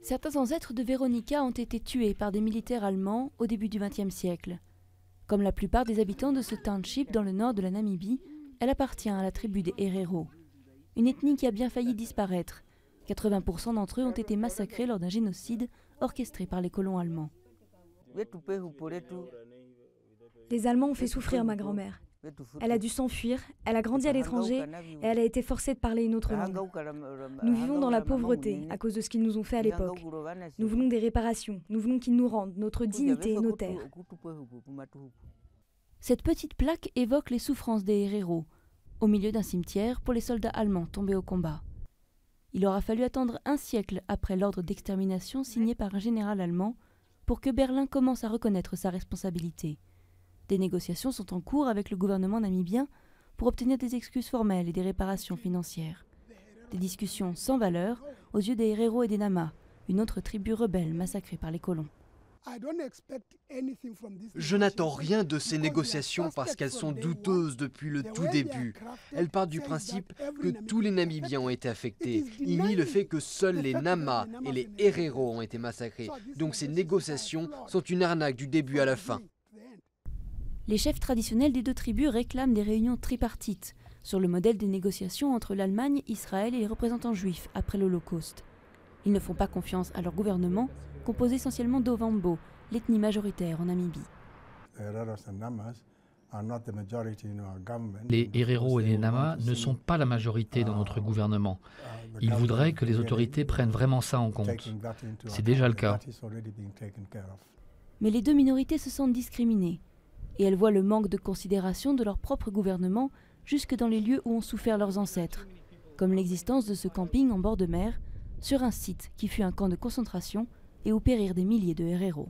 Certains ancêtres de Veronica ont été tués par des militaires allemands au début du XXe siècle. Comme la plupart des habitants de ce township dans le nord de la Namibie, elle appartient à la tribu des Herero, une ethnie qui a bien failli disparaître. 80% d'entre eux ont été massacrés lors d'un génocide orchestré par les colons allemands. Les Allemands ont fait souffrir ma grand-mère. Elle a dû s'enfuir, elle a grandi à l'étranger et elle a été forcée de parler une autre langue. Nous vivons dans la pauvreté à cause de ce qu'ils nous ont fait à l'époque. Nous voulons des réparations, nous voulons qu'ils nous rendent notre dignité et nos terres. Cette petite plaque évoque les souffrances des Herero, au milieu d'un cimetière pour les soldats allemands tombés au combat. Il aura fallu attendre un siècle après l'ordre d'extermination signé par un général allemand pour que Berlin commence à reconnaître sa responsabilité. Des négociations sont en cours avec le gouvernement namibien pour obtenir des excuses formelles et des réparations financières. Des discussions sans valeur aux yeux des Herero et des Nama, une autre tribu rebelle massacrée par les colons. Je n'attends rien de ces négociations parce qu'elles sont douteuses depuis le tout début. Elles partent du principe que tous les Namibiens ont été affectés. Ils nient le fait que seuls les Nama et les Herero ont été massacrés. Donc ces négociations sont une arnaque du début à la fin. Les chefs traditionnels des deux tribus réclament des réunions tripartites, sur le modèle des négociations entre l'Allemagne, Israël et les représentants juifs après l'Holocauste. Ils ne font pas confiance à leur gouvernement, composé essentiellement d'Ovambo, l'ethnie majoritaire en Namibie. Les Herero et les Nama ne sont pas la majorité dans notre gouvernement. Ils voudraient que les autorités prennent vraiment ça en compte. C'est déjà le cas. Mais les deux minorités se sentent discriminées. Et elles voient le manque de considération de leur propre gouvernement jusque dans les lieux où ont souffert leurs ancêtres, comme l'existence de ce camping en bord de mer, sur un site qui fut un camp de concentration et où périrent des milliers de Herero.